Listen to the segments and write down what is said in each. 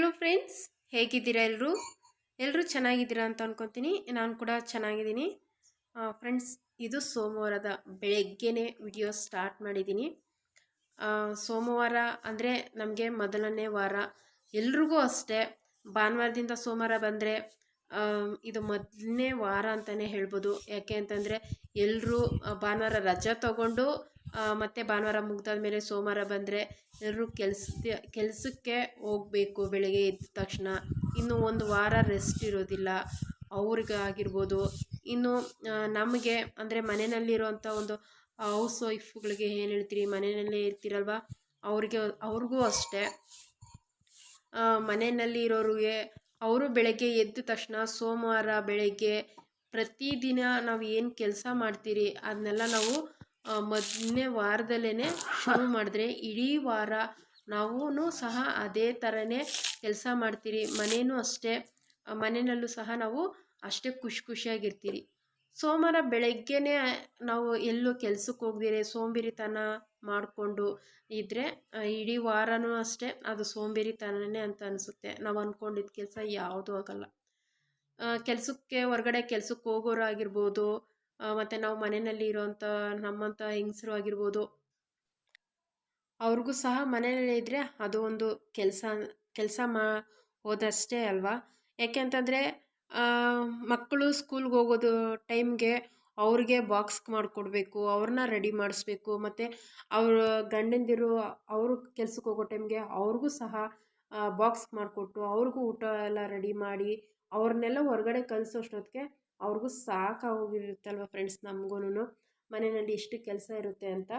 Hello friends, ಹೇಗಿದ್ದೀರಾ ಎಲ್ಲರೂ ಚೆನ್ನಾಗಿದ್ದೀರಾ ಅಂತ ಅನ್ಕೊತೀನಿ. ನಾನು ಕೂಡ ಚೆನ್ನಾಗಿದ್ದೀನಿ. ಫ್ರೆಂಡ್ಸ್, ಇದು ಸೋಮವಾರದ ಬೆಳಗ್ಗೆನೇ ವಿಡಿಯೋ ಸ್ಟಾರ್ಟ್ ಮಾಡಿದ್ದೀನಿ. ಸೋಮವಾರ ಅಂದರೆ ನಮಗೆ ಮೊದಲನೇ ವಾರ. ಎಲ್ರಿಗೂ ಅಷ್ಟೇ, ಭಾನುವಾರದಿಂದ ಸೋಮವಾರ ಬಂದರೆ ಇದು ಮೊದಲನೇ ವಾರ ಅಂತಲೇ ಹೇಳ್ಬೋದು. ಯಾಕೆ ಅಂತಂದರೆ ಎಲ್ಲರೂ ಭಾನುವಾರ ರಜೆ ತಗೊಂಡು ಮತ್ತು ಭಾನುವಾರ ಮುಗ್ದಾದ್ಮೇಲೆ ಸೋಮವಾರ ಬಂದರೆ ಎಲ್ಲರೂ ಕೆಲಸಕ್ಕೆ ಹೋಗಬೇಕು. ಬೆಳಗ್ಗೆ ಎದ್ದ ತಕ್ಷಣ ಇನ್ನು ಒಂದು ವಾರ ರೆಸ್ಟ್ ಇರೋದಿಲ್ಲ ಅವ್ರಿಗಾಗಿರ್ಬೋದು. ಇನ್ನು ನಮಗೆ ಅಂದರೆ ಮನೆಯಲ್ಲಿರುವಂಥ ಒಂದು ಹೌಸ್ ವೈಫ್ಗಳಿಗೆ ಏನು ಹೇಳ್ತೀರಿ, ಮನೆಯಲ್ಲೇ ಇರ್ತೀರಲ್ವ, ಅವ್ರಿಗೂ ಅಷ್ಟೇ. ಮನೆಯಲ್ಲಿ ಇರೋರಿಗೆ ಅವರು ಬೆಳಗ್ಗೆ ಎದ್ದ ತಕ್ಷಣ ಸೋಮವಾರ ಬೆಳಗ್ಗೆ ಪ್ರತಿದಿನ ನಾವು ಏನು ಕೆಲಸ ಮಾಡ್ತೀರಿ ಅದನ್ನೆಲ್ಲ ನಾವು ಮೊದಲನೇ ವಾರದಲ್ಲೇ ಶುರು ಮಾಡಿದ್ರೆ ಇಡೀ ವಾರ ನಾವೂ ಸಹ ಅದೇ ಥರನೇ ಕೆಲಸ ಮಾಡ್ತೀರಿ. ಮನೇನೂ ಅಷ್ಟೇ, ಮನೆಯಲ್ಲೂ ಸಹ ನಾವು ಅಷ್ಟೇ ಖುಷಿಯಾಗಿರ್ತೀರಿ. ಸೋಮವಾರ ಬೆಳಗ್ಗೆನೇ ನಾವು ಎಲ್ಲೂ ಕೆಲ್ಸಕ್ಕೆ ಹೋಗ್ದಿರೆ ಸೋಂಬೇರಿತನ ಮಾಡಿಕೊಂಡು ಇದ್ದರೆ ಇಡೀ ವಾರನೂ ಅಷ್ಟೇ ಅದು ಸೋಂಬೇರಿತನನೇ ಅಂತ ಅನಿಸುತ್ತೆ. ನಾವು ಅಂದ್ಕೊಂಡಿದ್ದ ಕೆಲಸ ಯಾವುದೂ ಆಗಲ್ಲ. ಕೆಲಸಕ್ಕೆ ಹೊರಗಡೆ ಕೆಲಸಕ್ಕೆ ಹೋಗೋರು ಆಗಿರ್ಬೋದು, ಮತ್ತು ನಾವು ಮನೆಯಲ್ಲಿ ಇರೋವಂಥ ನಮ್ಮಂಥ ಹೆಂಗಸರು ಆಗಿರ್ಬೋದು, ಅವ್ರಿಗೂ ಸಹ ಮನೆಯಲ್ಲೇ ಇದ್ದರೆ ಅದು ಒಂದು ಕೆಲಸ ಹೋದಷ್ಟೇ ಅಲ್ವಾ. ಯಾಕೆ ಅಂತಂದರೆ ಮಕ್ಕಳು ಸ್ಕೂಲ್ಗೆ ಹೋಗೋದು ಟೈಮ್ಗೆ ಅವ್ರಿಗೆ ಬಾಕ್ಸ್ ಮಾಡಿಕೊಡ್ಬೇಕು, ಅವ್ರನ್ನ ರೆಡಿ ಮಾಡಿಸ್ಬೇಕು. ಮತ್ತು ಅವ್ರ ಗಂಡಂದಿರು ಅವರು ಕೆಲ್ಸಕ್ಕೆ ಹೋಗೋ ಟೈಮ್ಗೆ ಅವ್ರಿಗೂ ಸಹ ಬಾಕ್ಸ್ ಮಾಡಿಕೊಟ್ಟು ಅವ್ರಿಗೂ ಊಟ ಎಲ್ಲ ರೆಡಿ ಮಾಡಿ ಅವ್ರನ್ನೆಲ್ಲ ಹೊರಗಡೆ ಕಳಿಸೋಷ್ಟೊತ್ತಿಗೆ ಅವ್ರಿಗೂ ಸಾಕಾಗೋಗಿರುತ್ತಲ್ವ ಫ್ರೆಂಡ್ಸ್. ನಮಗೂ ಮನೆಯಲ್ಲಿ ಇಷ್ಟು ಕೆಲಸ ಇರುತ್ತೆ ಅಂತ.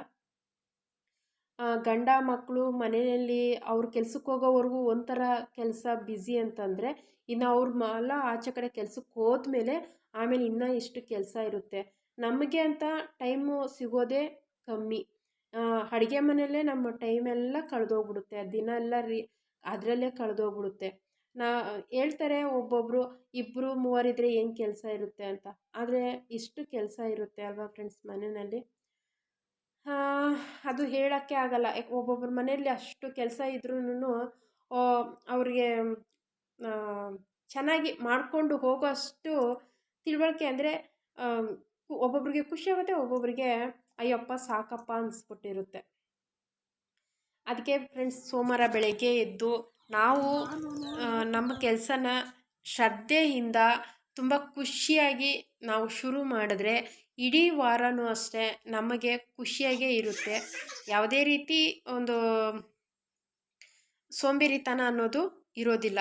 ಗಂಡ ಮಕ್ಕಳು ಮನೆಯಲ್ಲಿ ಅವ್ರು ಕೆಲ್ಸಕ್ಕೆ ಹೋಗೋವರೆಗೂ ಒಂಥರ ಕೆಲಸ ಬ್ಯುಸಿ ಅಂತಂದರೆ, ಇನ್ನು ಎಲ್ಲ ಆಚೆ ಕಡೆ ಕೆಲ್ಸಕ್ಕೆ ಹೋದ್ಮೇಲೆ ಆಮೇಲೆ ಇನ್ನೂ ಎಷ್ಟು ಕೆಲಸ ಇರುತ್ತೆ. ನಮಗೆ ಅಂತ ಟೈಮು ಸಿಗೋದೇ ಕಮ್ಮಿ. ಅಡುಗೆ ಮನೆಯಲ್ಲೇ ನಮ್ಮ ಟೈಮೆಲ್ಲ ಕಳೆದೋಗ್ಬಿಡುತ್ತೆ, ದಿನ ಎಲ್ಲ ಅದರಲ್ಲೇ ಕಳೆದೋಗ್ಬಿಡುತ್ತೆ. ಹೇಳ್ತಾರೆ ಒಬ್ಬೊಬ್ಬರು 2-3 ಇದ್ದರೆ ಏನು ಕೆಲಸ ಇರುತ್ತೆ ಅಂತ. ಆದರೆ ಇಷ್ಟು ಕೆಲಸ ಇರುತ್ತೆ ಅಲ್ವಾ ಫ್ರೆಂಡ್ಸ್ ಮನೆಯಲ್ಲಿ. ಅದು ಹೇಳೋಕ್ಕೆ ಆಗಲ್ಲ. ಒಬ್ಬೊಬ್ಬರ ಮನೆಯಲ್ಲಿ ಅಷ್ಟು ಕೆಲಸ ಇದ್ರೂ ಅವ್ರಿಗೆ ಚೆನ್ನಾಗಿ ಮಾಡಿಕೊಂಡು ಹೋಗೋ ಅಷ್ಟು ತಿಳುವಳಿಕೆ ಅಂದರೆ ಒಬ್ಬೊಬ್ರಿಗೆ ಖುಷಿ ಆಗುತ್ತೆ, ಒಬ್ಬೊಬ್ಬರಿಗೆ ಅಯ್ಯಪ್ಪ ಸಾಕಪ್ಪ ಅನಿಸ್ಬಿಟ್ಟಿರುತ್ತೆ. ಅದಕ್ಕೆ ಫ್ರೆಂಡ್ಸ್, ಸೋಮವಾರ ಬೆಳಗ್ಗೆ ಎದ್ದು ನಾವು ನಮ್ಮ ಕೆಲಸನ ಶ್ರದ್ಧೆಯಿಂದ ತುಂಬ ಖುಷಿಯಾಗಿ ನಾವು ಶುರು ಮಾಡಿದ್ರೆ ಇಡೀ ವಾರನೂ ಅಷ್ಟೇ ನಮಗೆ ಖುಷಿಯಾಗೇ ಇರುತ್ತೆ. ಯಾವುದೇ ರೀತಿ ಒಂದು ಸೋಂಬೇರಿತನ ಅನ್ನೋದು ಇರೋದಿಲ್ಲ.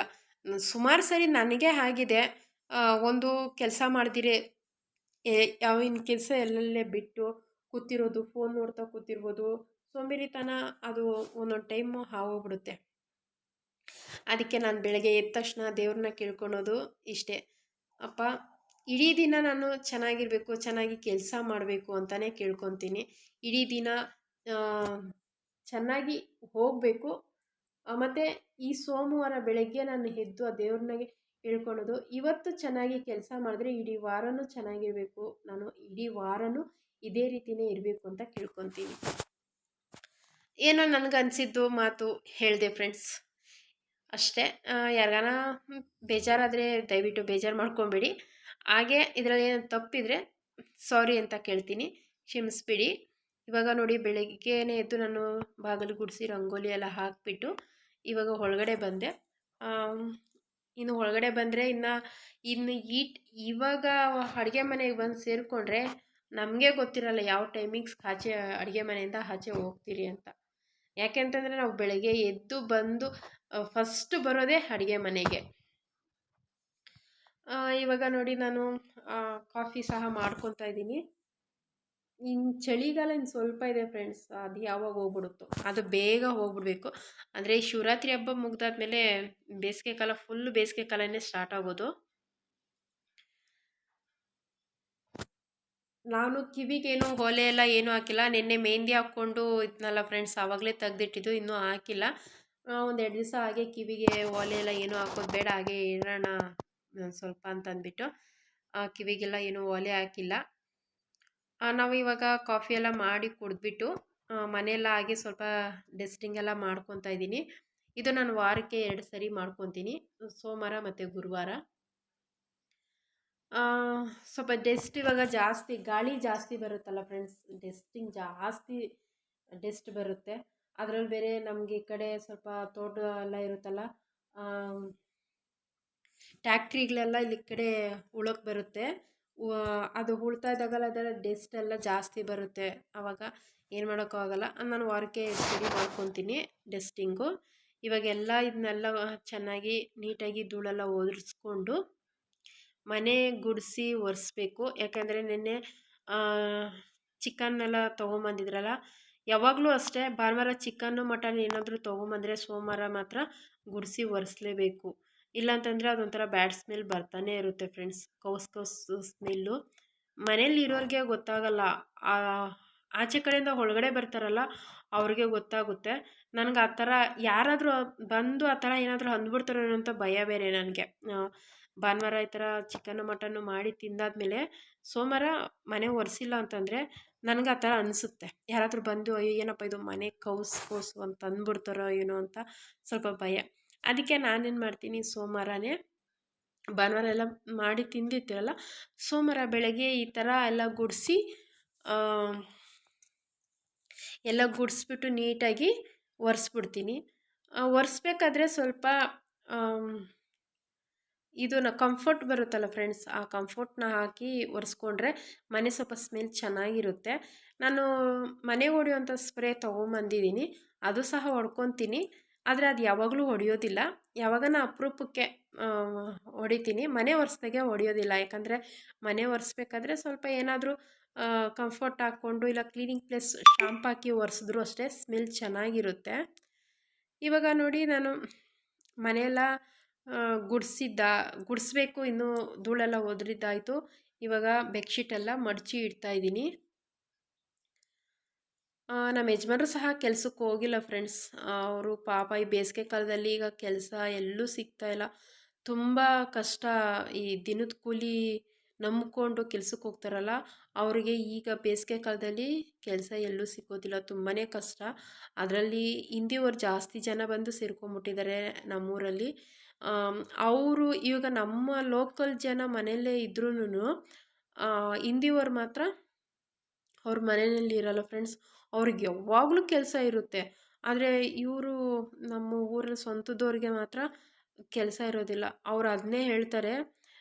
ಸುಮಾರು ಸರಿ ನನಗೆ ಆಗಿದೆ, ಒಂದು ಕೆಲಸ ಮಾಡ್ದಿರೆ ಯಾವಿನ ಕೆಲಸ ಎಲ್ಲೆಲ್ಲೇ ಬಿಟ್ಟು ಕೂತಿರೋದು, ಫೋನ್ ನೋಡ್ತಾ ಕೂತಿರ್ಬೋದು. ಸೋಂಬೇರಿತನ ಅದು ಒಂದೊಂದು ಟೈಮು ಆಗೋಗ್ಬಿಡುತ್ತೆ. ಅದಕ್ಕೆ ನಾನು ಬೆಳಗ್ಗೆ ಎದ್ದ ತಕ್ಷಣ ದೇವ್ರನ್ನ ಕೇಳ್ಕೊಳೋದು ಇಷ್ಟೇ, ಅಪ್ಪ ಇಡೀ ದಿನ ನಾನು ಚೆನ್ನಾಗಿರಬೇಕು, ಚೆನ್ನಾಗಿ ಕೆಲಸ ಮಾಡಬೇಕು ಅಂತಲೇ ಕೇಳ್ಕೊತೀನಿ. ಇಡೀ ದಿನ ಚೆನ್ನಾಗಿ ಹೋಗಬೇಕು. ಮತ್ತು ಈ ಸೋಮವಾರ ಬೆಳಗ್ಗೆ ನಾನು ಎದ್ದು ಆ ದೇವ್ರನ್ನಾಗೆ ಹೇಳ್ಕೊಳೋದು, ಇವತ್ತು ಚೆನ್ನಾಗಿ ಕೆಲಸ ಮಾಡಿದ್ರೆ ಇಡೀ ವಾರನೂ ಚೆನ್ನಾಗಿರಬೇಕು, ನಾನು ಇಡೀ ವಾರನೂ ಇದೇ ರೀತಿಯೇ ಇರಬೇಕು ಅಂತ ಕೇಳ್ಕೊತೀನಿ. ಏನೋ ನನಗನ್ಸಿದ್ದು ಮಾತು ಹೇಳಿದೆ ಫ್ರೆಂಡ್ಸ್, ಅಷ್ಟೇ. ಯಾರಿಗಾನ ಬೇಜಾರಾದರೆ ದಯವಿಟ್ಟು ಬೇಜಾರು ಮಾಡ್ಕೊಬೇಡಿ. ಹಾಗೆ ಇದರಲ್ಲಿ ಏನು ತಪ್ಪಿದರೆ ಸಾರಿ ಅಂತ ಕೇಳ್ತೀನಿ, ಕ್ಷಮಿಸ್ಬಿಡಿ. ಇವಾಗ ನೋಡಿ, ಬೆಳಗ್ಗೆನೇ ಎದ್ದು ನಾನು ಬಾಗಿಲು ಗುಡಿಸಿ ರಂಗೋಲಿ ಎಲ್ಲ ಹಾಕಿಬಿಟ್ಟು ಇವಾಗ ಒಳಗಡೆ ಬಂದೆ. ಇನ್ನು ಒಳಗಡೆ ಬಂದರೆ ಇನ್ನು ಇವಾಗ ಅಡುಗೆ ಮನೆಗೆ ಬಂದು ಸೇರಿಕೊಂಡ್ರೆ ನಮಗೆ ಗೊತ್ತಿರಲ್ಲ ಯಾವ ಟೈಮಿಂಗ್ಸ್ಗೆ ಆಚೆ ಅಡುಗೆ ಮನೆಯಿಂದ ಆಚೆ ಹೋಗ್ತೀರಿ ಅಂತ. ಯಾಕೆಂತಂದರೆ ನಾವು ಬೆಳಗ್ಗೆ ಎದ್ದು ಬಂದು ಫಸ್ಟ್ ಬರೋದೇ ಅಡುಗೆ ಮನೆಗೆ. ಇವಾಗ ನೋಡಿ, ನಾನು ಕಾಫಿ ಸಹ ಮಾಡ್ಕೊತಾ ಇದ್ದೀನಿ. ಇನ್ನು ಚಳಿಗಾಲ ಇನ್ನು ಸ್ವಲ್ಪ ಇದೆ ಫ್ರೆಂಡ್ಸ್, ಅದು ಯಾವಾಗ ಹೋಗ್ಬಿಡುತ್ತೋ, ಅದು ಬೇಗ ಹೋಗ್ಬಿಡ್ಬೇಕು. ಅಂದರೆ ಶಿವರಾತ್ರಿ ಹಬ್ಬ ಮುಗ್ದಾದ್ಮೇಲೆ ಬೇಸಿಗೆ ಕಾಲ, ಫುಲ್ ಬೇಸಿಗೆ ಕಾಲನೇ ಸ್ಟಾರ್ಟ್ ಆಗೋದು. ನಾನು ಕಿವಿಗೇನು ಓಲೆ ಎಲ್ಲ ಏನೂ ಹಾಕಿಲ್ಲ. ನಿನ್ನೆ ಮೆಹಂದಿ ಹಾಕ್ಕೊಂಡು ಇದ್ನಲ್ಲ ಫ್ರೆಂಡ್ಸ್, ಆವಾಗಲೇ ತೆಗ್ದಿಟ್ಟಿದ್ದು, ಇನ್ನೂ ಹಾಕಿಲ್ಲ. 1-2 ದಿವಸ ಹಾಗೆ ಕಿವಿಗೆ ಓಲೆ ಎಲ್ಲ ಏನೂ ಹಾಕೋದು ಬೇಡ, ಹಾಗೆ ಇರೋಣ ಸ್ವಲ್ಪ ಅಂತಂದ್ಬಿಟ್ಟು ಕಿವಿಗೆಲ್ಲ ಏನೂ ಓಲೆ ಹಾಕಿಲ್ಲ. ನಾವು ಇವಾಗ ಕಾಫಿ ಎಲ್ಲ ಮಾಡಿ ಕುಡಿದ್ಬಿಟ್ಟು ಮನೆಯೆಲ್ಲ ಹಾಗೆ ಸ್ವಲ್ಪ ಡಸ್ಟಿಂಗ್ ಎಲ್ಲ ಮಾಡ್ಕೊತಾ ಇದ್ದೀನಿ. ಇದು ನಾನು ವಾರಕ್ಕೆ 2 ಸರಿ ಮಾಡ್ಕೊತೀನಿ, ಸೋಮವಾರ ಮತ್ತು ಗುರುವಾರ. ಸ್ವಲ್ಪ ಡಸ್ಟ್ ಇವಾಗ ಜಾಸ್ತಿ ಗಾಳಿ ಜಾಸ್ತಿ ಬರುತ್ತಲ್ಲ ಫ್ರೆಂಡ್ಸ್, ಡಸ್ಟಿಂಗ್ ಜಾಸ್ತಿ ಡಸ್ಟ್ ಬರುತ್ತೆ. ಅದರಲ್ಲಿ ಬೇರೆ ನಮಗೆ ಈ ಕಡೆ ಸ್ವಲ್ಪ ತೋಟ ಎಲ್ಲ ಇರುತ್ತಲ್ಲ, ಟ್ಯಾಕ್ಟ್ರಿಗಳೆಲ್ಲ ಇಲ್ಲಿ ಕಡೆ ಉಳೋಕ್ಕೆ ಬರುತ್ತೆ. ಅದು ಉಳ್ತಾ ಇದ್ದಾಗಲ್ಲ ಅದರ ಡಸ್ಟ್ ಎಲ್ಲ ಜಾಸ್ತಿ ಬರುತ್ತೆ. ಆವಾಗ ಏನು ಮಾಡೋಕ್ಕಾಗಲ್ಲ, ನಾನು ವಾರಕ್ಕೆ ಸರಿ ಮಾಡ್ಕೊತೀನಿ ಡಸ್ಟಿಂಗು. ಇವಾಗೆಲ್ಲ ಇದನ್ನೆಲ್ಲ ಚೆನ್ನಾಗಿ ನೀಟಾಗಿ ಧೂಳೆಲ್ಲ ಒರೆಸ್ಕೊಂಡು ಮನೆ ಗುಡಿಸಿ ಒರೆಸ್ಬೇಕು. ಯಾಕಂದರೆ ನಿನ್ನೆ ಚಿಕನ್ನೆಲ್ಲ ತೊಗೊಂಬಂದಿದ್ರಲ್ಲ, ಯಾವಾಗಲೂ ಅಷ್ಟೇ ಭಾನುವಾರ ಚಿಕನ್ನು ಮಟನ್ ಏನಾದರೂ ತೊಗೊಂಬಂದರೆ ಸೋಮವಾರ ಮಾತ್ರ ಗುಡಿಸಿ ಒರೆಸ್ಲೇಬೇಕು. ಇಲ್ಲಾಂತಂದರೆ ಅದೊಂಥರ ಬ್ಯಾಡ್ ಸ್ಮೆಲ್ ಬರ್ತಾನೆ ಇರುತ್ತೆ ಫ್ರೆಂಡ್ಸ್, ಕೌಸ್ ಸ್ಮೆಲ್ಲು. ಮನೇಲಿ ಇರೋರಿಗೆ ಗೊತ್ತಾಗಲ್ಲ, ಆಚೆ ಕಡೆಯಿಂದ ಒಳಗಡೆ ಬರ್ತಾರಲ್ಲ ಅವ್ರಿಗೆ ಗೊತ್ತಾಗುತ್ತೆ. ನನಗೆ ಆ ಥರ ಯಾರಾದರೂ ಬಂದು ಆ ಥರ ಏನಾದರೂ ಅಂದ್ಬಿಡ್ತಾರೋ ಅಂತ ಭಯ ಬೇರೆ ನನಗೆ. ಭಾನುವಾರ ಈ ಥರ ಚಿಕನ್ನು ಮಟನ್ನು ಮಾಡಿ ತಿಂದಾದ್ಮೇಲೆ ಸೋಮವಾರ ಮನೆ ಒರೆಸಿಲ್ಲ ಅಂತಂದರೆ ನನಗೆ ಆ ಥರ ಅನಿಸುತ್ತೆ. ಯಾರಾದರೂ ಬಂದು ಅಯ್ಯೋ ಏನಪ್ಪ ಇದು ಮನೆ ಕೌಸು ಅಂತ ಅಂದ್ಬಿಡ್ತಾರೋ ಏನೋ ಅಂತ ಸ್ವಲ್ಪ ಭಯ. ಅದಕ್ಕೆ ನಾನೇನು ಮಾಡ್ತೀನಿ, ಸೋಮವಾರನೇ ಭಾನುವಾರ ಎಲ್ಲ ಮಾಡಿ ತಿಂದಿರ್ತೀರಲ್ಲ, ಸೋಮವಾರ ಬೆಳಗ್ಗೆ ಈ ಥರ ಎಲ್ಲ ಗುಡಿಸಿ ಎಲ್ಲ ಗುಡಿಸ್ಬಿಟ್ಟು ನೀಟಾಗಿ ಒರೆಸ್ಬಿಡ್ತೀನಿ. ಒರೆಸ್ಬೇಕಾದ್ರೆ ಸ್ವಲ್ಪ ಇದನ್ನು ಕಂಫರ್ಟ್ ಬರುತ್ತಲ್ಲ ಫ್ರೆಂಡ್ಸ್, ಆ ಕಂಫರ್ಟ್ನ ಹಾಕಿ ಒರೆಸ್ಕೊಂಡ್ರೆ ಮನೆ ಸ್ವಲ್ಪ ಸ್ಮೆಲ್ ಚೆನ್ನಾಗಿರುತ್ತೆ. ನಾನು ಮನೆ ಹೊಡೆಯುವಂಥ ಸ್ಪ್ರೇ ತೊಗೊಂಬಂದಿದ್ದೀನಿ, ಅದು ಸಹ ಹೊಡ್ಕೊತೀನಿ. ಆದರೆ ಅದು ಯಾವಾಗಲೂ ಹೊಡೆಯೋದಿಲ್ಲ, ಯಾವಾಗನ ಅಪರೂಪಕ್ಕೆ ಹೊಡಿತೀನಿ. ಮನೆ ಒರೆಸ್ದಾಗೆ ಹೊಡೆಯೋದಿಲ್ಲ, ಯಾಕಂದರೆ ಮನೆ ಒರೆಸ್ಬೇಕಾದ್ರೆ ಸ್ವಲ್ಪ ಏನಾದರೂ ಕಂಫರ್ಟ್ ಹಾಕ್ಕೊಂಡು ಇಲ್ಲ ಕ್ಲೀನಿಂಗ್ ಪ್ಲಸ್ ಶಾಂಪ್ ಹಾಕಿ ಒರೆಸಿದ್ರು ಅಷ್ಟೇ ಸ್ಮೆಲ್ ಚೆನ್ನಾಗಿರುತ್ತೆ. ಇವಾಗ ನೋಡಿ ನಾನು ಮನೆಯೆಲ್ಲ ಗುಡಿಸ್ಬೇಕು, ಇನ್ನೂ ಧೂಳೆಲ್ಲ ಒದರಿದ್ದಾಯಿತು. ಇವಾಗ ಬೆಡ್ಶೀಟೆಲ್ಲ ಮಡಚಿ ಇಡ್ತಾಯಿದ್ದೀನಿ. ನಮ್ಮ ಯಜಮಾನರು ಸಹ ಕೆಲಸಕ್ಕೆ ಹೋಗಿಲ್ಲ ಫ್ರೆಂಡ್ಸ್. ಅವರು ಪಾಪ ಈ ಬೇಸಿಗೆ ಕಾಲದಲ್ಲಿ ಈಗ ಕೆಲಸ ಎಲ್ಲೂ ಸಿಗ್ತಾಯಿಲ್ಲ, ತುಂಬ ಕಷ್ಟ. ಈ ದಿನದ ಕೂಲಿ ನಂಬಿಕೊಂಡು ಕೆಲ್ಸಕ್ಕೆ ಹೋಗ್ತಾರಲ್ಲ ಅವರಿಗೆ ಈಗ ಬೇಸಿಗೆ ಕಾಲದಲ್ಲಿ ಕೆಲಸ ಎಲ್ಲೂ ಸಿಗೋದಿಲ್ಲ, ತುಂಬಾ ಕಷ್ಟ. ಅದರಲ್ಲಿ ಹಿಂದಿಯವರು ಜಾಸ್ತಿ ಜನ ಬಂದು ಸೇರ್ಕೊಂಡ್ಬಿಟ್ಟಿದ್ದಾರೆ ನಮ್ಮೂರಲ್ಲಿ. ಅವರು ಇವಾಗ ನಮ್ಮ ಲೋಕಲ್ ಜನ ಮನೆಯಲ್ಲೇ ಇದ್ರೂ ಹಿಂದಿಯವರು ಮಾತ್ರ ಅವ್ರ ಮನೆಯಲ್ಲಿ ಇರಲ್ಲ ಫ್ರೆಂಡ್ಸ್, ಅವ್ರಿಗೆ ಯಾವಾಗಲೂ ಕೆಲಸ ಇರುತ್ತೆ. ಆದರೆ ಇವರು ನಮ್ಮ ಊರಿನ ಸ್ವಂತದವ್ರಿಗೆ ಮಾತ್ರ ಕೆಲಸ ಇರೋದಿಲ್ಲ. ಅವ್ರು ಅದನ್ನೇ ಹೇಳ್ತಾರೆ,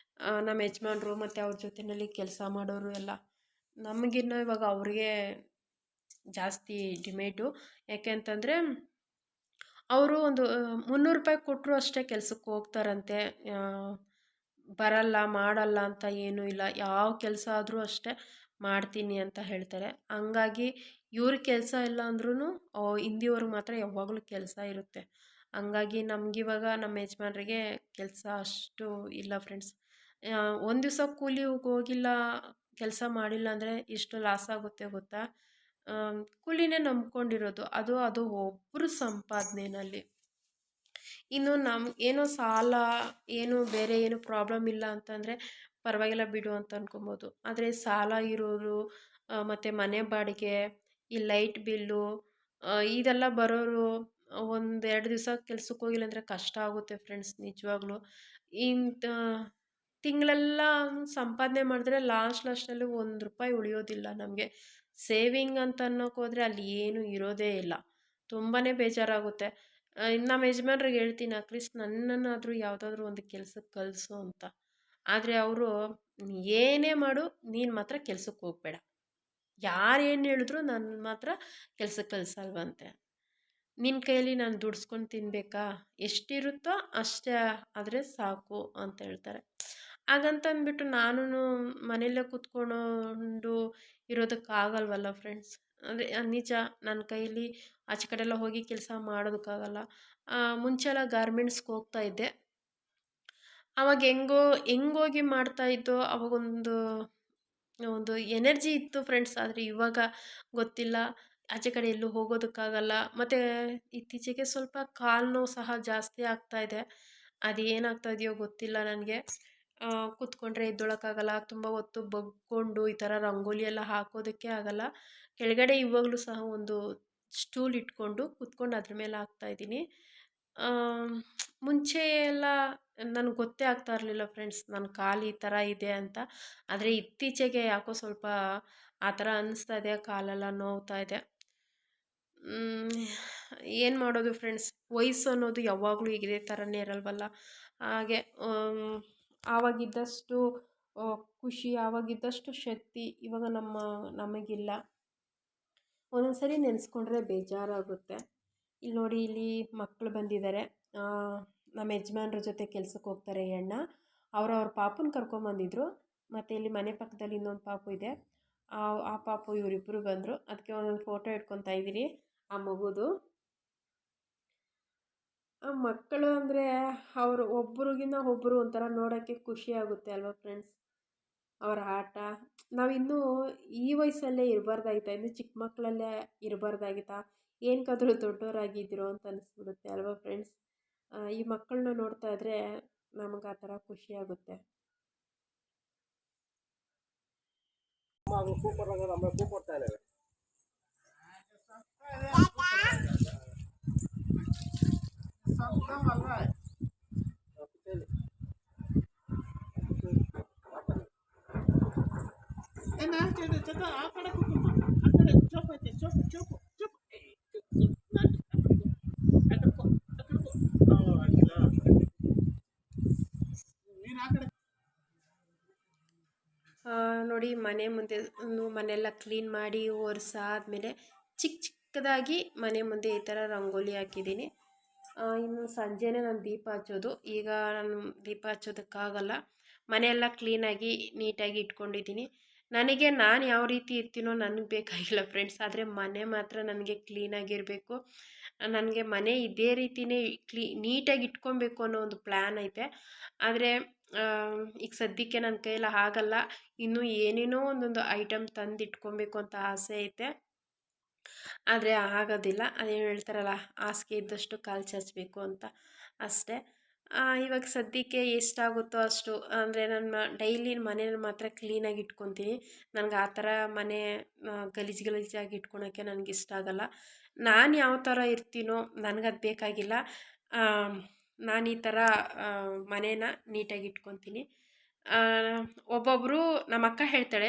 ನಮ್ಮ ಯಜಮಾನ್ರು ಮತ್ತು ಅವ್ರ ಜೊತೆಯಲ್ಲಿ ಕೆಲಸ ಮಾಡೋರು ಎಲ್ಲ. ನಮಗಿನ್ನ ಇವಾಗ ಅವ್ರಿಗೆ ಜಾಸ್ತಿ ಡಿಮೇಟು. ಯಾಕೆ ಅಂತಂದರೆ ಅವರು ಒಂದು 300 ರೂಪಾಯಿ ಕೊಟ್ಟರು ಅಷ್ಟೇ ಕೆಲಸಕ್ಕೆ ಹೋಗ್ತಾರಂತೆ, ಬರಲ್ಲ ಮಾಡಲ್ಲ ಅಂತ ಏನೂ ಇಲ್ಲ. ಯಾವ ಕೆಲಸ ಆದರೂ ಅಷ್ಟೇ ಮಾಡ್ತೀನಿ ಅಂತ ಹೇಳ್ತಾರೆ. ಹಂಗಾಗಿ ಇವ್ರ ಕೆಲಸ ಇಲ್ಲ ಅಂದ್ರೂ ಹಿಂದಿಯವ್ರಿಗೆ ಮಾತ್ರ ಯಾವಾಗಲೂ ಕೆಲಸ ಇರುತ್ತೆ. ಹಂಗಾಗಿ ನಮಗಿವಾಗ ನಮ್ಮ ಯಜಮಾನ್ರಿಗೆ ಕೆಲಸ ಅಷ್ಟು ಇಲ್ಲ ಫ್ರೆಂಡ್ಸ್. ಒಂದು ದಿವಸ ಕೂಲಿ ಹೋಗಿಲ್ಲ, ಕೆಲಸ ಮಾಡಿಲ್ಲ ಅಂದರೆ ಎಷ್ಟು ಲಾಸ್ ಆಗುತ್ತೆ ಗೊತ್ತಾ. ಕೂಲಿನೇ ನಂಬ್ಕೊಂಡಿರೋದು, ಅದು ಒಬ್ಬರು ಸಂಪಾದನೆಯಲ್ಲಿ. ಇನ್ನು ಏನೋ ಸಾಲ ಏನು ಬೇರೆ ಏನು ಪ್ರಾಬ್ಲಮ್ ಇಲ್ಲ ಅಂತಂದರೆ ಪರವಾಗಿಲ್ಲ ಬಿಡು ಅಂತ ಅನ್ಕೊಬೋದು. ಆದರೆ ಸಾಲ ಇರೋರು ಮತ್ತು ಮನೆ ಬಾಡಿಗೆ, ಈ ಲೈಟ್ ಬಿಲ್ಲು, ಇದೆಲ್ಲ ಬರೋರು 1-2 ದಿವಸ ಕೆಲ್ಸಕ್ಕೆ ಹೋಗಿಲ್ಲ ಅಂದರೆ ಕಷ್ಟ ಆಗುತ್ತೆ ಫ್ರೆಂಡ್ಸ್ ನಿಜವಾಗ್ಲೂ. ಇಂಥ ತಿಂಗಳೆಲ್ಲ ಸಂಪಾದನೆ ಮಾಡಿದ್ರೆ ಲಾಸ್ಟಲ್ಲಿ ₹1 ಉಳಿಯೋದಿಲ್ಲ ನಮಗೆ. ಸೇವಿಂಗ್ ಅಂತ ಅನ್ನೋಕೆ ಹೋದರೆ ಅಲ್ಲಿ ಏನೂ ಇರೋದೇ ಇಲ್ಲ, ತುಂಬಾ ಬೇಜಾರಾಗುತ್ತೆ. ನಮ್ಮ ಯಜಮಾನ್ರಿಗೆ ಹೇಳ್ತೀನಿ, ಅಟ್ಲೀಸ್ಟ್ ನನ್ನನ್ನಾದರೂ ಯಾವುದಾದ್ರೂ ಒಂದು ಕೆಲ್ಸಕ್ಕೆ ಕಳಿಸು ಅಂತ. ಆದರೆ ಅವರು ಏನೇ ಮಾಡು ನೀನು ಮಾತ್ರ ಕೆಲ್ಸಕ್ಕೆ ಹೋಗಬೇಡ, ಯಾರು ಏನು ಹೇಳಿದ್ರು ನನ್ನ ಮಾತ್ರ ಕೆಲ್ಸಕ್ಕೆ ಕಳಿಸಲ್ವಂತೆ. ನಿನ್ನ ಕೈಯಲ್ಲಿ ನಾನು ದುಡಿಸ್ಕೊಂಡು ತಿನ್ನಬೇಕಾ, ಎಷ್ಟಿರುತ್ತೋ ಅಷ್ಟೇ ಆದರೆ ಸಾಕು ಅಂತ ಹೇಳ್ತಾರೆ. ಹಾಗಂತಂದ್ಬಿಟ್ಟು ನಾನು ಮನೆಯಲ್ಲೇ ಕೂತ್ಕೊಂಡು ಇರೋದಕ್ಕಾಗಲ್ವಲ್ಲ ಫ್ರೆಂಡ್ಸ್. ಅಂದರೆ ನಿಜ, ನನ್ನ ಕೈಯಲ್ಲಿ ಆಚೆ ಕಡೆ ಎಲ್ಲ ಹೋಗಿ ಕೆಲಸ ಮಾಡೋದಕ್ಕಾಗಲ್ಲ. ಮುಂಚೆಲ್ಲ ಗಾರ್ಮೆಂಟ್ಸ್ಗೆ ಹೋಗ್ತಾಯಿದ್ದೆ, ಆವಾಗ ಹೆಂಗೋಗಿ ಮಾಡ್ತಾಯಿದ್ದೋ ಅವಾಗೊಂದು ಎನರ್ಜಿ ಇತ್ತು ಫ್ರೆಂಡ್ಸ್. ಆದರೆ ಇವಾಗ ಗೊತ್ತಿಲ್ಲ, ಆಚೆ ಕಡೆ ಎಲ್ಲೂ ಹೋಗೋದಕ್ಕಾಗಲ್ಲ. ಮತ್ತು ಇತ್ತೀಚೆಗೆ ಸ್ವಲ್ಪ ಕಾಲು ನೋವು ಸಹ ಜಾಸ್ತಿ ಆಗ್ತಾಯಿದೆ, ಅದು ಏನಾಗ್ತಾ ಇದೆಯೋ ಗೊತ್ತಿಲ್ಲ ನನಗೆ. ಕೂತ್ಕೊಂಡ್ರೆ ಎದ್ದೊಳಕ್ಕಾಗಲ್ಲ, ತುಂಬ ಹೊತ್ತು ಬಗ್ಕೊಂಡು ಈ ಥರ ರಂಗೋಲಿ ಎಲ್ಲ ಹಾಕೋದಕ್ಕೆ ಆಗಲ್ಲ. ಕೆಳಗಡೆ ಇವಾಗಲೂ ಸಹ ಒಂದು ಸ್ಟೂಲ್ ಇಟ್ಕೊಂಡು ಕೂತ್ಕೊಂಡು ಅದ್ರ ಮೇಲೆ ಹಾಕ್ತಾಯಿದ್ದೀನಿ. ಆಮ್, ಮುಂಚೆ ಎಲ್ಲ ನನಗೆ ಗೊತ್ತೇ ಆಗ್ತಾ ಇರಲಿಲ್ಲ ಫ್ರೆಂಡ್ಸ್, ನನ್ನ ಕಾಲು ಈ ಥರ ಇದೆ ಅಂತ. ಆದರೆ ಇತ್ತೀಚೆಗೆ ಯಾಕೋ ಸ್ವಲ್ಪ ಆ ಥರ ಅನ್ನಿಸ್ತಾ ಇದೆ, ಕಾಲೆಲ್ಲ ನೋವ್ತಾ ಇದೆ. ಏನು ಮಾಡೋದು ಫ್ರೆಂಡ್ಸ್, ವಯಸ್ಸು ಅನ್ನೋದು ಯಾವಾಗಲೂ ಇದೇ ಥರನೇ ಇರಲ್ವಲ್ಲ. ಹಾಗೆ ಆವಾಗಿದ್ದಷ್ಟು ಖುಷಿ, ಆವಾಗಿದ್ದಷ್ಟು ಶಕ್ತಿ ಇವಾಗ ನಮಗಿಲ್ಲ. ಒಂದೊಂದು ಸರಿ ನೆನೆಸ್ಕೊಂಡ್ರೆ ಬೇಜಾರಾಗುತ್ತೆ. ಇಲ್ಲಿ ನೋಡಿ, ಇಲ್ಲಿ ಮಕ್ಕಳು ಬಂದಿದ್ದಾರೆ. ನಮ್ಮ ಯಜಮಾನ್ರ ಜೊತೆ ಕೆಲ್ಸಕ್ಕೆ ಹೋಗ್ತಾರೆ ಈ ಅಣ್ಣ. ಅವ್ರ ಪಾಪನ ಕರ್ಕೊಂಬಂದಿದ್ರು. ಮತ್ತು ಇಲ್ಲಿ ಮನೆ ಪಕ್ಕದಲ್ಲಿ ಇನ್ನೊಂದು ಪಾಪು ಇದೆ. ಆ ಪಾಪು ಇವರಿಬ್ಬರು ಬಂದರು. ಅದಕ್ಕೆ ಒಂದೊಂದು ಫೋಟೋ ಇಟ್ಕೊತಾ ಇದ್ದೀನಿ ಆ ಮಗುದು. ಆ ಮಕ್ಕಳು ಅಂದರೆ ಅವರು ಒಬ್ರಿಗಿನ್ನ ಒಬ್ಬರು ಒಂಥರ ನೋಡೋಕ್ಕೆ ಖುಷಿ ಆಗುತ್ತೆ ಅಲ್ವಾ ಫ್ರೆಂಡ್ಸ್. ಅವರ ಆಟ ನಾವಿನ್ನೂ ಈ ವಯಸ್ಸಲ್ಲೇ ಇರಬಾರ್ದಾಗಿತ್ತಾ, ಇನ್ನು ಚಿಕ್ಕ ಮಕ್ಕಳಲ್ಲೇ ಇರಬಾರ್ದಾಗಿತ್ತಾ, ಏನಕ್ಕಾದ್ರೂ ದೊಡ್ಡವರಾಗಿದ್ದರು ಅಂತ ಅನಿಸ್ಬಿಡುತ್ತೆ ಅಲ್ವಾ ಫ್ರೆಂಡ್ಸ್. ಈ ಮಕ್ಕಳನ್ನ ನೋಡ್ತಾ ಇದ್ರೆ ನಮಗೆ ಆ ಥರ ಖುಷಿ ಆಗುತ್ತೆ. ನೋಡಿ, ಮನೆ ಮುಂದೆ ಮನೆಯೆಲ್ಲ ಕ್ಲೀನ್ ಮಾಡಿ ಒರೆಸಾದ್ಮೇಲೆ ಚಿಕ್ಕದಾಗಿ ಮನೆ ಮುಂದೆ ಈ ಥರ ರಂಗೋಲಿ ಹಾಕಿದ್ದೀನಿ. ಇನ್ನು ಸಂಜೆನೇ ನಾನು ದೀಪ ಹಚ್ಚೋದು. ಈಗ ನಾನು ದೀಪ ಹಚ್ಚೋದಕ್ಕಾಗಲ್ಲ, ಮನೆಯೆಲ್ಲ ಕ್ಲೀನಾಗಿ ನೀಟಾಗಿ ಇಟ್ಕೊಂಡಿದ್ದೀನಿ. ನಾನು ಯಾವ ರೀತಿ ಇರ್ತೀನೋ ನನಗೆ ಬೇಕಾಗಿಲ್ಲ ಫ್ರೆಂಡ್ಸ್, ಆದರೆ ಮನೆ ಮಾತ್ರ ನನಗೆ ಕ್ಲೀನಾಗಿರಬೇಕು. ನನಗೆ ಮನೆ ಇದೇ ರೀತಿಯೇ ನೀಟಾಗಿ ಇಟ್ಕೊಬೇಕು ಅನ್ನೋ ಒಂದು ಪ್ಲ್ಯಾನ್ ಐತೆ. ಆದರೆ ಈಗ ಸದ್ಯಕ್ಕೆ ನನ್ನ ಕೈಯಲ್ಲಿ ಆಗಲ್ಲ. ಇನ್ನೂ ಏನೇನೋ ಒಂದೊಂದು ಐಟಮ್ ತಂದು ಇಟ್ಕೊಬೇಕು ಅಂತ ಆಸೆ ಐತೆ, ಆದರೆ ಆಗೋದಿಲ್ಲ. ಅದೇನು ಹೇಳ್ತಾರಲ್ಲ, ಹಾಸಿಗೆ ಇದ್ದಷ್ಟು ಕಾಲು ಚಾಚಬೇಕು ಅಂತ, ಅಷ್ಟೇ. ಇವಾಗ ಸದ್ಯಕ್ಕೆ ಎಷ್ಟಾಗುತ್ತೋ ಅಷ್ಟು, ಅಂದರೆ ನನ್ನ ಡೈಲಿ ಮನೇನ ಮಾತ್ರ ಕ್ಲೀನಾಗಿ ಇಟ್ಕೊತೀನಿ. ನನಗೆ ಆ ಥರ ಮನೆ ಗಲೀಜಾಗಿ ಇಟ್ಕೊಳಕ್ಕೆ ನನಗೆ ಇಷ್ಟ ಆಗಲ್ಲ. ನಾನು ಯಾವ ಥರ ಇರ್ತೀನೋ ನನಗದು ಬೇಕಾಗಿಲ್ಲ. ನಾನು ಈ ಥರ ಮನೇನ ನೀಟಾಗಿ ಇಟ್ಕೊತೀನಿ. ಒಬ್ಬೊಬ್ಬರು ನಮ್ಮ ಅಕ್ಕ ಹೇಳ್ತಾಳೆ,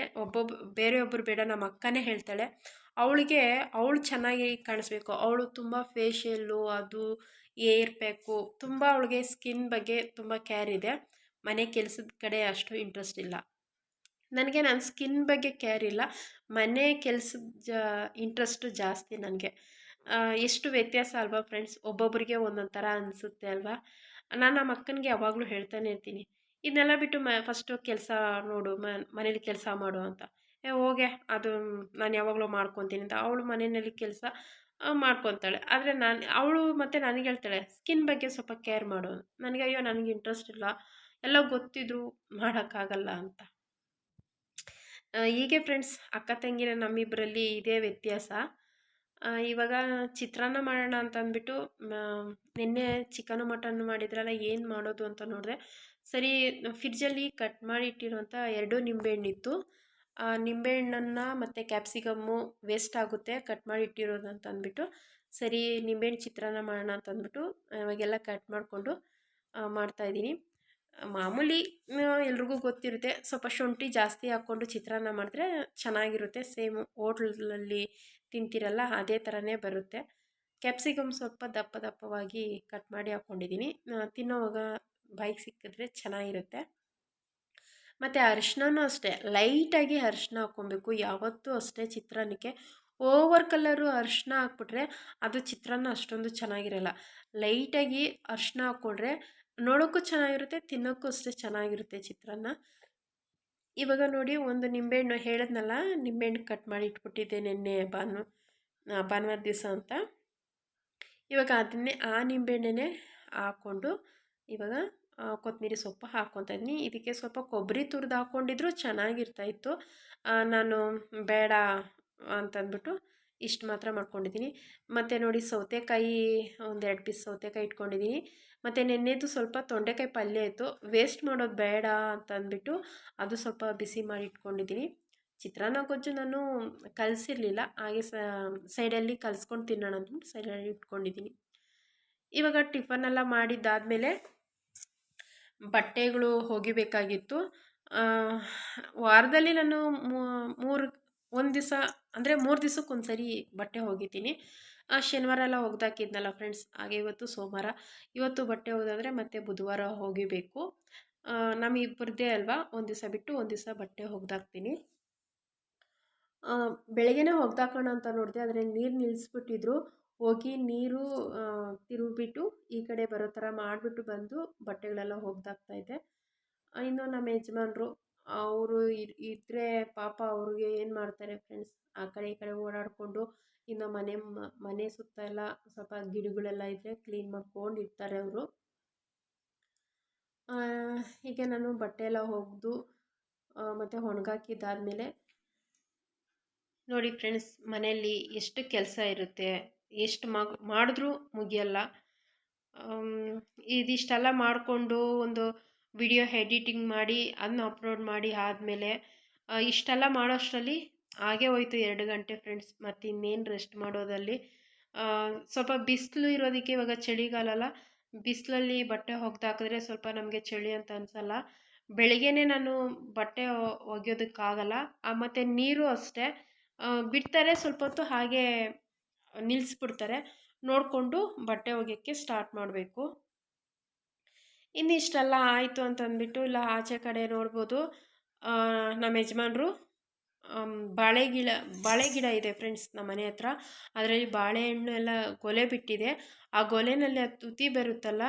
ಬೇರೆಯೊಬ್ಬರು ಬೇಡ, ನಮ್ಮ ಅಕ್ಕನೇ ಹೇಳ್ತಾಳೆ, ಅವಳು ಚೆನ್ನಾಗಿ ಕಾಣಿಸ್ಬೇಕು, ಅವಳು ತುಂಬ ಫೇಶಿಯಲ್ಲು, ಅದು ಏರ್ ಪ್ಯಾಕು, ತುಂಬ ಅವಳಿಗೆ ಸ್ಕಿನ್ ಬಗ್ಗೆ ತುಂಬ ಕೇರ್ ಇದೆ. ಮನೆ ಕೆಲಸದ ಕಡೆ ಅಷ್ಟು ಇಂಟ್ರೆಸ್ಟ್ ಇಲ್ಲ. ನನಗೆ ನನ್ನ ಸ್ಕಿನ್ ಬಗ್ಗೆ ಕೇರ್ ಇಲ್ಲ, ಮನೆ ಕೆಲಸದ ಇಂಟ್ರೆಸ್ಟು ಜಾಸ್ತಿ ನನಗೆ. ಎಷ್ಟು ವ್ಯತ್ಯಾಸ ಅಲ್ವಾ ಫ್ರೆಂಡ್ಸ್, ಒಬ್ಬೊಬ್ಬರಿಗೆ ಒಂದೊಂದು ಥರ ಅನಿಸುತ್ತೆ ಅಲ್ವಾ. ನಾನು ನಮ್ಮ ಅಕ್ಕನಿಗೆ ಯಾವಾಗಲೂ ಹೇಳ್ತಾನೆ ಇರ್ತೀನಿ, ಇದನ್ನೆಲ್ಲ ಬಿಟ್ಟು ಫಸ್ಟು ಕೆಲಸ ನೋಡು, ಮನೇಲಿ ಕೆಲಸ ಮಾಡು ಅಂತ. ಹೋಗೆ ಅದು ನಾನು ಯಾವಾಗಲೂ ಮಾಡ್ಕೊತೀನಿ ಅಂತ ಅವಳು ಮನೆಯಲ್ಲಿ ಕೆಲಸ ಮಾಡ್ಕೊತಾಳೆ. ಆದರೆ ಅವಳು ಮತ್ತು ನನಗೆ ಹೇಳ್ತಾಳೆ, ಸ್ಕಿನ್ ಬಗ್ಗೆ ಸ್ವಲ್ಪ ಕೇರ್ ಮಾಡು. ನನಗೆ ಅಯ್ಯೋ ನನಗೆ ಇಂಟ್ರೆಸ್ಟ್ ಇಲ್ಲ, ಎಲ್ಲ ಗೊತ್ತಿದ್ರು ಮಾಡೋಕ್ಕಾಗಲ್ಲ ಅಂತ. ಹೀಗೆ ಫ್ರೆಂಡ್ಸ್, ಅಕ್ಕ ತಂಗಿರ ನಮ್ಮಿಬ್ಬರಲ್ಲಿ ಇದೇ ವ್ಯತ್ಯಾಸ. ಇವಾಗ ಚಿತ್ರಾನ್ನ ಮಾಡೋಣ ಅಂತ ಅಂದ್ಬಿಟ್ಟು ನಿನ್ನೆ ಚಿಕನು ಮಟನ್ನು ಮಾಡಿದ್ರಲ್ಲ, ಏನು ಮಾಡೋದು ಅಂತ ನೋಡಿದೆ. ಸರಿ, ಫ್ರಿಡ್ಜಲ್ಲಿ ಕಟ್ ಮಾಡಿ ಇಟ್ಟಿರುವಂಥ 2 ನಿಂಬೆಹಣ್ಣಿತ್ತು. ಆ ನಿಂಬೆಹಣ್ಣನ್ನು ಮತ್ತು ಕ್ಯಾಪ್ಸಿಕಮ್ಮು ವೇಸ್ಟ್ ಆಗುತ್ತೆ ಕಟ್ ಮಾಡಿ ಇಟ್ಟಿರೋದು ಅಂತ ಅಂದ್ಬಿಟ್ಟು, ಸರಿ ನಿಂಬೆಹಣ್ಣು ಚಿತ್ರಾನ್ನ ಮಾಡೋಣ ಅಂತ ಅಂದ್ಬಿಟ್ಟು ಇವಾಗೆಲ್ಲ ಕಟ್ ಮಾಡಿಕೊಂಡು ಮಾಡ್ತಾಯಿದ್ದೀನಿ. ಮಾಮೂಲಿ ಎಲ್ರಿಗೂ ಗೊತ್ತಿರುತ್ತೆ, ಸ್ವಲ್ಪ ಶುಂಠಿ ಜಾಸ್ತಿ ಹಾಕ್ಕೊಂಡು ಚಿತ್ರಾನ್ನ ಮಾಡಿದ್ರೆ ಚೆನ್ನಾಗಿರುತ್ತೆ. ಸೇಮ್ ಹೋಟ್ಲಲ್ಲಿ ತಿಂತೀರಲ್ಲ ಅದೇ ಥರನೇ ಬರುತ್ತೆ. ಕ್ಯಾಪ್ಸಿಕಮ್ ಸ್ವಲ್ಪ ದಪ್ಪ ದಪ್ಪವಾಗಿ ಕಟ್ ಮಾಡಿ ಹಾಕ್ಕೊಂಡಿದ್ದೀನಿ, ತಿನ್ನೋವಾಗ ಬಾಯಿಗೆ ಸಿಕ್ಕಿದ್ರೆ ಚೆನ್ನಾಗಿರುತ್ತೆ. ಮತ್ತು ಅರಿಶಿನನೂ ಅಷ್ಟೇ, ಲೈಟಾಗಿ ಅರಿಶಿನ ಹಾಕ್ಕೊಬೇಕು ಯಾವತ್ತೂ ಅಷ್ಟೇ. ಚಿತ್ರಾನ್ನಕ್ಕೆ ಓವರ್ ಕಲರು ಅರಿಶಿನ ಹಾಕ್ಬಿಟ್ರೆ ಅದು ಚಿತ್ರಾನ್ನ ಅಷ್ಟೊಂದು ಚೆನ್ನಾಗಿರಲ್ಲ. ಲೈಟಾಗಿ ಅರಿಶಿನ ಹಾಕ್ಕೊಂಡ್ರೆ ನೋಡೋಕ್ಕೂ ಚೆನ್ನಾಗಿರುತ್ತೆ, ತಿನ್ನೋಕ್ಕೂ ಅಷ್ಟೇ ಚೆನ್ನಾಗಿರುತ್ತೆ ಚಿತ್ರಾನ್ನ. ಇವಾಗ ನೋಡಿ, ಒಂದು ನಿಂಬೆಹಣ್ಣು ಹೇಳಿದ್ನಲ್ಲ, ನಿಂಬೆಹಣ್ಣು ಕಟ್ ಮಾಡಿ ಇಟ್ಬಿಟ್ಟಿದ್ದೆ ನಿನ್ನೆ ಭಾನುವಾರ ದಿವಸ ಅಂತ. ಇವಾಗ ಅದನ್ನೇ ಆ ನಿಂಬೆಹಣ್ಣನ್ನೇ ಹಾಕ್ಕೊಂಡು ಇವಾಗ ಕೊತ್ತಂಬರಿ ಸೊಪ್ಪು ಹಾಕ್ಕೊತಾ ಇದ್ದೀನಿ. ಇದಕ್ಕೆ ಸ್ವಲ್ಪ ಕೊಬ್ಬರಿ ತುರಿದು ಹಾಕ್ಕೊಂಡಿದ್ರು ಚೆನ್ನಾಗಿರ್ತಾಯಿತ್ತು. ನಾನು ಬೇಡ ಅಂತಂದ್ಬಿಟ್ಟು ಇಷ್ಟು ಮಾತ್ರ ಮಾಡ್ಕೊಂಡಿದ್ದೀನಿ. ಮತ್ತು ನೋಡಿ, ಸೌತೆಕಾಯಿ ಒಂದು 2 ಪೀಸ್ ಸೌತೆಕಾಯಿ ಇಟ್ಕೊಂಡಿದ್ದೀನಿ. ಮತ್ತು ನೆನ್ನೆದು ಸ್ವಲ್ಪ ತೊಂಡೆಕಾಯಿ ಪಲ್ಯ ಇತ್ತು, ವೇಸ್ಟ್ ಮಾಡೋದು ಬೇಡ ಅಂತಂದ್ಬಿಟ್ಟು ಅದು ಸ್ವಲ್ಪ ಬಿಸಿ ಮಾಡಿ ಇಟ್ಕೊಂಡಿದ್ದೀನಿ. ಚಿತ್ರಾನ್ನ ಗೊಜ್ಜು ನಾನು ಕಲಸಿರಲಿಲ್ಲ, ಹಾಗೆ ಸೈಡಲ್ಲಿ ಕಲಿಸ್ಕೊಂಡು ತಿನ್ನೋಣ ಅಂದ್ಬಿಟ್ಟು ಸೈಡಲ್ಲಿ ಇಟ್ಕೊಂಡಿದ್ದೀನಿ. ಇವಾಗ ಟಿಫನ್ ಎಲ್ಲ ಮಾಡಿದ್ದಾದಮೇಲೆ ಬಟ್ಟೆಗಳು ಒಗಿಬೇಕಾಗಿತ್ತು. ವಾರದಲ್ಲಿ ನಾನು ಒಂದು ದಿವಸ ಅಂದರೆ 3 ದಿವಸಕ್ಕೊಂದು ಸರಿ ಬಟ್ಟೆ ಒಗಿತೀನಿ. ಶನಿವಾರ ಎಲ್ಲ ಒಗ್ದಾಕಿದ್ನಲ್ಲ ಫ್ರೆಂಡ್ಸ್, ಹಾಗೆ ಇವತ್ತು ಸೋಮವಾರ. ಇವತ್ತು ಬಟ್ಟೆ ಒಗೆದಾದ್ರೆ ಮತ್ತೆ ಬುಧವಾರ ಒಗಿಬೇಕು. ನಮ್ಮಿಬ್ಬರದ್ದೇ ಅಲ್ವಾ, ಒಂದು ದಿವಸ ಬಿಟ್ಟು ಒಂದು ದಿವಸ ಬಟ್ಟೆ ಒಗ್ದಾಕ್ತೀನಿ. ಬೆಳಗ್ಗೆನೇ ಒಗ್ದಾಕೋಣ ಅಂತ ನೋಡಿದೆ, ಆದರೆ ನೀರು ನಿಲ್ಲಿಸ್ಬಿಟ್ಟಿದ್ರು. ಹೋಗಿ ನೀರು ತಿರುಗಿಬಿಟ್ಟು ಈ ಕಡೆ ಬರೋ ಥರ ಮಾಡಿಬಿಟ್ಟು ಬಂದು ಬಟ್ಟೆಗಳೆಲ್ಲ ಒಗ್ದಾಕ್ತಾಯಿದ್ದೆ. ಇನ್ನು ನಮ್ಮ ಯಜಮಾನ್ರು ಅವರು ಇದ್ದರೆ ಪಾಪ ಅವ್ರಿಗೆ ಏನು ಮಾಡ್ತಾರೆ ಫ್ರೆಂಡ್ಸ್, ಆ ಕಡೆ ಈ ಕಡೆ ಓಡಾಡಿಕೊಂಡು ಇನ್ನು ಮನೆ ಸುತ್ತ ಎಲ್ಲ ಸ್ವಲ್ಪ ಗಿಡಗಳೆಲ್ಲ ಇದ್ದರೆ ಕ್ಲೀನ್ ಮಾಡ್ಕೊಂಡಿರ್ತಾರೆ ಅವರು. ಹೀಗೆ ನಾನು ಬಟ್ಟೆ ಎಲ್ಲ ಒಗ್ದು ಮತ್ತು ಒಣಗಾಕಿದ್ದಾದಮೇಲೆ ನೋಡಿ ಫ್ರೆಂಡ್ಸ್, ಮನೆಯಲ್ಲಿ ಎಷ್ಟು ಕೆಲಸ ಇರುತ್ತೆ, ಎಷ್ಟು ಮಾಡಿದ್ರೂ ಮುಗಿಯಲ್ಲ. ಇದಿಷ್ಟೆಲ್ಲ ಮಾಡಿಕೊಂಡು ಒಂದು ವಿಡಿಯೋ ಎಡಿಟಿಂಗ್ ಮಾಡಿ ಅದನ್ನ ಅಪ್ಲೋಡ್ ಮಾಡಿ ಆದಮೇಲೆ ಇಷ್ಟೆಲ್ಲ ಮಾಡೋಷ್ಟರಲ್ಲಿ ಹಾಗೇ ಹೋಯ್ತು 2 ಗಂಟೆ ಫ್ರೆಂಡ್ಸ್. ಮತ್ತು ಇನ್ನೇನು ರೆಸ್ಟ್ ಮಾಡೋದಲ್ಲಿ ಸ್ವಲ್ಪ ಬಿಸಿಲು ಇರೋದಕ್ಕೆ, ಇವಾಗ ಚಳಿಗಾಲ ಅಲ್ಲ, ಬಿಸಿಲಲ್ಲಿ ಬಟ್ಟೆ ಒಗ್ದಾಕಿದ್ರೆ ಸ್ವಲ್ಪ ನಮಗೆ ಚಳಿ ಅಂತ ಅನಿಸಲ್ಲ. ಬೆಳಗ್ಗೆನೇ ನಾನು ಬಟ್ಟೆ ಒಗೆಯೋದಕ್ಕಾಗಲ್ಲ. ಮತ್ತು ನೀರು ಅಷ್ಟೇ ಬಿಡ್ತಾರೆ, ಸ್ವಲ್ಪ ಹೊತ್ತು ಹಾಗೆ ನಿಲ್ಲಿಸ್ಬಿಡ್ತಾರೆ. ನೋಡಿಕೊಂಡು ಬಟ್ಟೆ ಒಗೆಯೋಕ್ಕೆ ಸ್ಟಾರ್ಟ್ ಮಾಡಬೇಕು. ಇನ್ನಿಷ್ಟೆಲ್ಲ ಆಯಿತು ಅಂತಂದ್ಬಿಟ್ಟು ಇಲ್ಲ ಆಚೆ ಕಡೆ ನೋಡ್ಬೋದು, ನಮ್ಮ ಯಜಮಾನ್ರು ಬಾಳೆ ಗಿಡ ಇದೆ ಫ್ರೆಂಡ್ಸ್ ನಮ್ಮ ಮನೆ ಹತ್ರ. ಅದರಲ್ಲಿ ಬಾಳೆಹಣ್ಣು ಎಲ್ಲ ಗೊಲೆ ಬಿಟ್ಟಿದೆ. ಆ ಗೊಲೆನಲ್ಲಿ ಅದು ತುದಿ ಬರುತ್ತಲ್ಲ,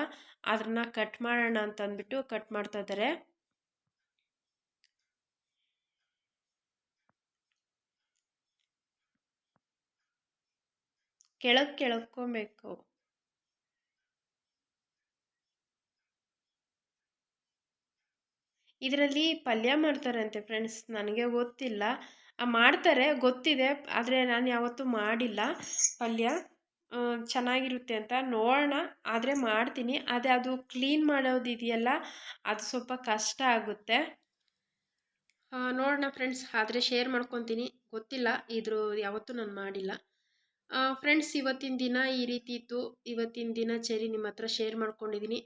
ಅದನ್ನ ಕಟ್ ಮಾಡೋಣ ಅಂತಂದ್ಬಿಟ್ಟು ಕಟ್ ಮಾಡ್ತಾ ಇದ್ದಾರೆ. ಕೆಳಕ್ಕೊಬೇಕು. ಇದರಲ್ಲಿ ಪಲ್ಯ ಮಾಡ್ತಾರಂತೆ ಫ್ರೆಂಡ್ಸ್, ನನಗೆ ಗೊತ್ತಿಲ್ಲ. ಮಾಡ್ತಾರೆ ಗೊತ್ತಿದೆ, ಆದರೆ ನಾನು ಯಾವತ್ತೂ ಮಾಡಿಲ್ಲ ಪಲ್ಯ. ಚೆನ್ನಾಗಿರುತ್ತೆ ಅಂತ ನೋಡೋಣ, ಆದರೆ ಮಾಡ್ತೀನಿ. ಆದರೆ ಅದು ಕ್ಲೀನ್ ಮಾಡೋದಿದೆಯಲ್ಲ, ಅದು ಸ್ವಲ್ಪ ಕಷ್ಟ ಆಗುತ್ತೆ. ನೋಡೋಣ ಫ್ರೆಂಡ್ಸ್, ಆದರೆ ಶೇರ್ ಮಾಡ್ಕೊತೀನಿ. ಗೊತ್ತಿಲ್ಲ, ಯಾವತ್ತೂ ನಾನು ಮಾಡಿಲ್ಲ. ಫ್ರೆಂಡ್ಸ್, ಇವತ್ತಿನ ದಿನ ಈ ರೀತಿ ಇತ್ತು. ಇವತ್ತಿನ ದಿನಚರಿ ನಿಮ್ಮ ಹತ್ರ ಶೇರ್ ಮಾಡ್ಕೊಂಡಿದ್ದೀನಿ.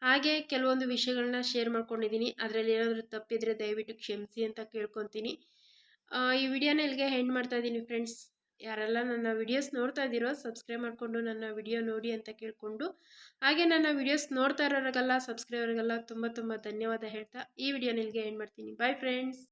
ಹಾಗೆ ಕೆಲವೊಂದು ವಿಷಯಗಳನ್ನ ಶೇರ್ ಮಾಡ್ಕೊಂಡಿದ್ದೀನಿ. ಅದರಲ್ಲಿ ಏನಾದರೂ ತಪ್ಪಿದರೆ ದಯವಿಟ್ಟು ಕ್ಷಮಿಸಿ ಅಂತ ಕೇಳ್ಕೊತೀನಿ. ಈ ವಿಡಿಯೋನ ಇಲ್ಲಿಗೆ ಎಂಡ್ ಮಾಡ್ತಾ ಇದ್ದೀನಿ ಫ್ರೆಂಡ್ಸ್. ಯಾರೆಲ್ಲ ನನ್ನ ವಿಡಿಯೋಸ್ ನೋಡ್ತಾ ಇದ್ದೀರೋ ಸಬ್ಸ್ಕ್ರೈಬ್ ಮಾಡಿಕೊಂಡು ನನ್ನ ವಿಡಿಯೋ ನೋಡಿ ಅಂತ ಕೇಳಿಕೊಂಡು, ಹಾಗೆ ನನ್ನ ವಿಡಿಯೋಸ್ ನೋಡ್ತಾ ಇರೋರಿಗೆಲ್ಲ ಸಬ್ಸ್ಕ್ರೈಬರ್ಗೆಲ್ಲ ತುಂಬ ತುಂಬ ಧನ್ಯವಾದ ಹೇಳ್ತಾ ಈ ವಿಡಿಯೋನ ಇಲ್ಲಿಗೆ ಎಂಡ್ ಮಾಡ್ತೀನಿ. Bye friends.